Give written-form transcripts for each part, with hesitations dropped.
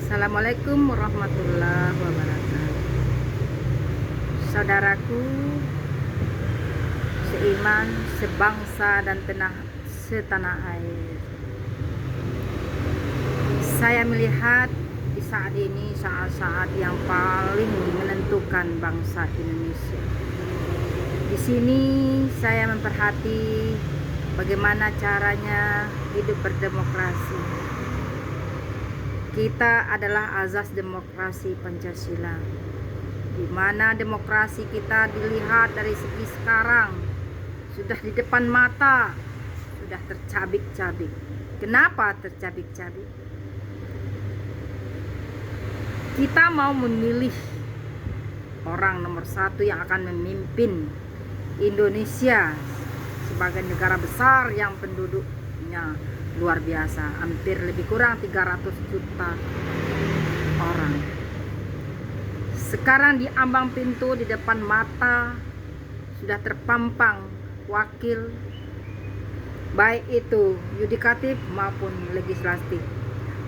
Assalamualaikum warahmatullahi wabarakatuh. Saudaraku seiman, sebangsa dan setanah air, saya melihat di saat ini saat-saat yang paling menentukan bangsa Indonesia. Di sini saya memperhati bagaimana caranya hidup berdemokrasi. Kita adalah azas demokrasi Pancasila, di mana demokrasi kita dilihat dari segi sekarang sudah di depan mata, sudah tercabik-cabik. Kenapa tercabik-cabik? Kita mau memilih orang nomor satu yang akan memimpin Indonesia sebagai negara besar yang penduduknya luar biasa, hampir lebih kurang 300 juta orang. Sekarang di ambang pintu, di depan mata sudah terpampang wakil, baik itu yudikatif maupun legislatif,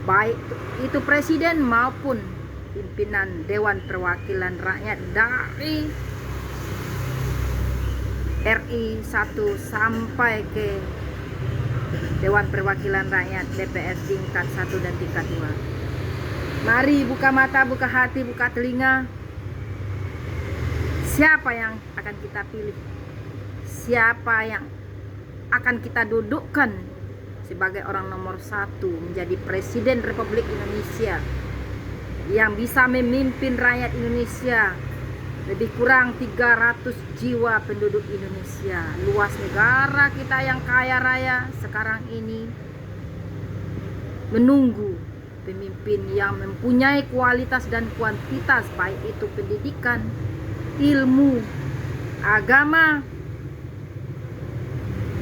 baik itu presiden maupun pimpinan Dewan Perwakilan Rakyat dari RI 1 sampai ke Dewan Perwakilan Rakyat DPR tingkat 1 dan tingkat 2. Mari buka mata, buka hati, buka telinga. Siapa yang akan kita pilih? Siapa yang akan kita dudukkan sebagai orang nomor satu menjadi Presiden Republik Indonesia yang bisa memimpin rakyat Indonesia, lebih kurang 300 jiwa penduduk Indonesia, luas negara kita yang kaya raya sekarang ini, menunggu pemimpin yang mempunyai kualitas dan kuantitas, baik itu pendidikan, ilmu, agama,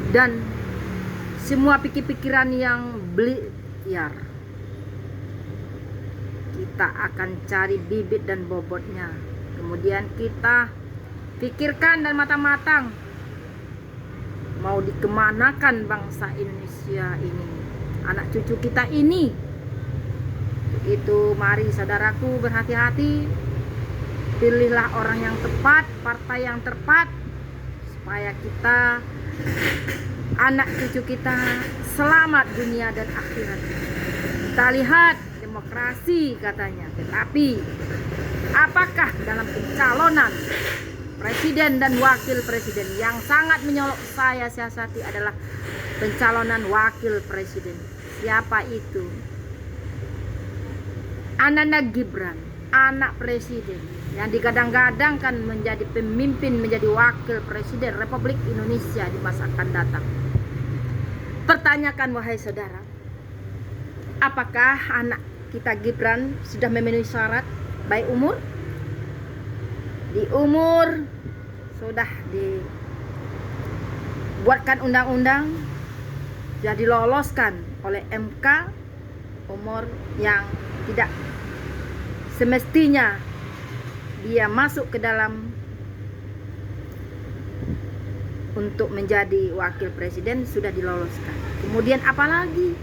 dan semua pikir-pikiran yang beliar. Kita akan cari bibit dan bobotnya, kemudian kita pikirkan dan matang-matang mau dikemanakan bangsa Indonesia ini, anak cucu kita ini. Itu mari saudaraku berhati-hati, pilihlah orang yang tepat, partai yang tepat, supaya kita, anak cucu kita selamat dunia dan akhirat. Kita lihat demokrasi katanya, tetapi apakah dalam pencalonan presiden dan wakil presiden yang sangat menyolok saya siasati adalah pencalonan wakil presiden. Siapa itu? Anak Gibran, anak presiden yang digadang-gadangkan menjadi pemimpin, menjadi wakil presiden Republik Indonesia di masa akan datang. Pertanyakan wahai saudara, apakah anak kita Gibran sudah memenuhi syarat baik umur? Di umur sudah dibuatkan undang-undang, sudah diloloskan oleh MK, umur yang tidak semestinya dia masuk ke dalam untuk menjadi wakil presiden sudah diloloskan. Kemudian apalagi?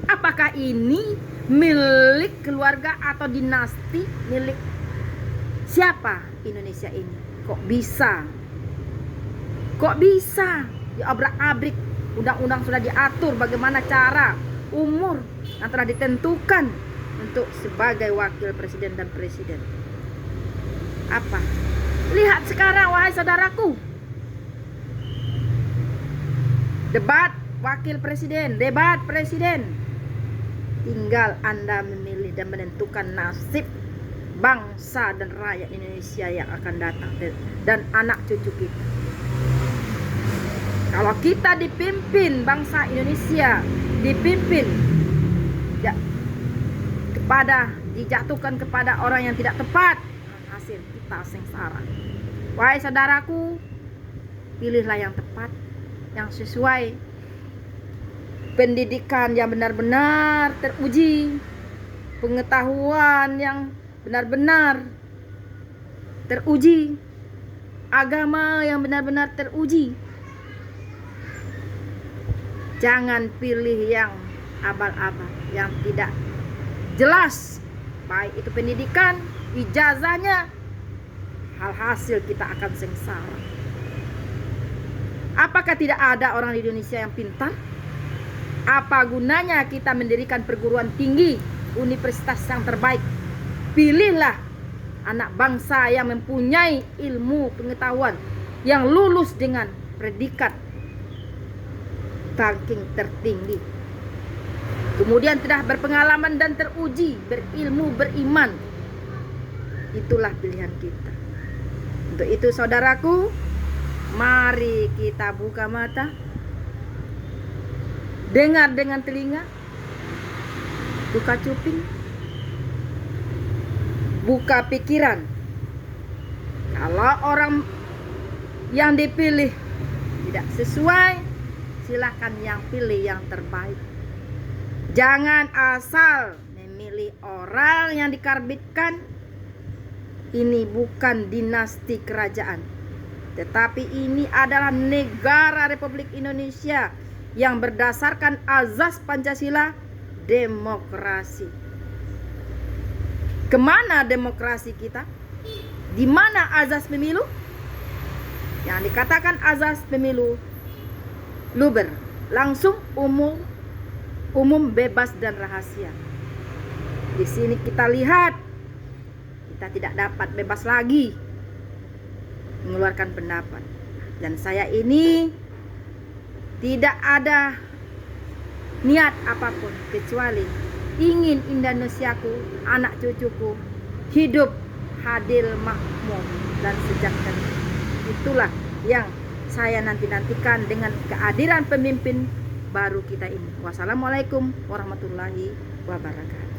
Apakah ini milik keluarga atau dinasti, milik siapa Indonesia ini? Kok bisa diabrak-abrik? Undang-undang sudah diatur bagaimana cara, umur yang telah ditentukan untuk sebagai wakil presiden dan presiden. Apa? Lihat sekarang wahai saudaraku, debat wakil presiden, debat presiden, tinggal Anda memilih dan menentukan nasib bangsa dan rakyat Indonesia yang akan datang dan anak cucu kita. Kalau kita dipimpin, bangsa Indonesia dipimpin dijatuhkan kepada orang yang tidak tepat, hasil kita sengsara. Wahai saudaraku, pilihlah yang tepat, yang sesuai pendidikan yang benar-benar teruji, pengetahuan yang benar-benar teruji, agama yang benar-benar teruji. Jangan pilih yang abal-abal, yang tidak jelas baik itu pendidikan, ijazahnya, alhasil kita akan sengsara. Apakah tidak ada orang di Indonesia yang pintar? Apa gunanya kita mendirikan perguruan tinggi, universitas yang terbaik? Pilihlah anak bangsa yang mempunyai ilmu pengetahuan, yang lulus dengan predikat ranking tertinggi, kemudian telah berpengalaman dan teruji, berilmu, beriman. Itulah pilihan kita. Untuk itu saudaraku, mari kita buka mata, dengar dengan telinga, buka cuping, buka pikiran. Kalau orang yang dipilih tidak sesuai, silakan yang pilih yang terbaik. Jangan asal memilih orang yang dikarbitkan. Ini bukan dinasti kerajaan, tetapi ini adalah negara Republik Indonesia yang berdasarkan azas Pancasila, demokrasi. Kemana demokrasi kita? Di mana azas pemilu? Yang dikatakan azas pemilu luber, langsung, umum, bebas dan rahasia. Di sini kita lihat kita tidak dapat bebas lagi mengeluarkan pendapat. Dan saya ini tidak ada niat apapun kecuali ingin Indonesiaku, anak cucuku hidup adil, makmur dan sejahtera. Itulah yang saya nantikan dengan kehadiran pemimpin baru kita ini. Wassalamualaikum warahmatullahi wabarakatuh.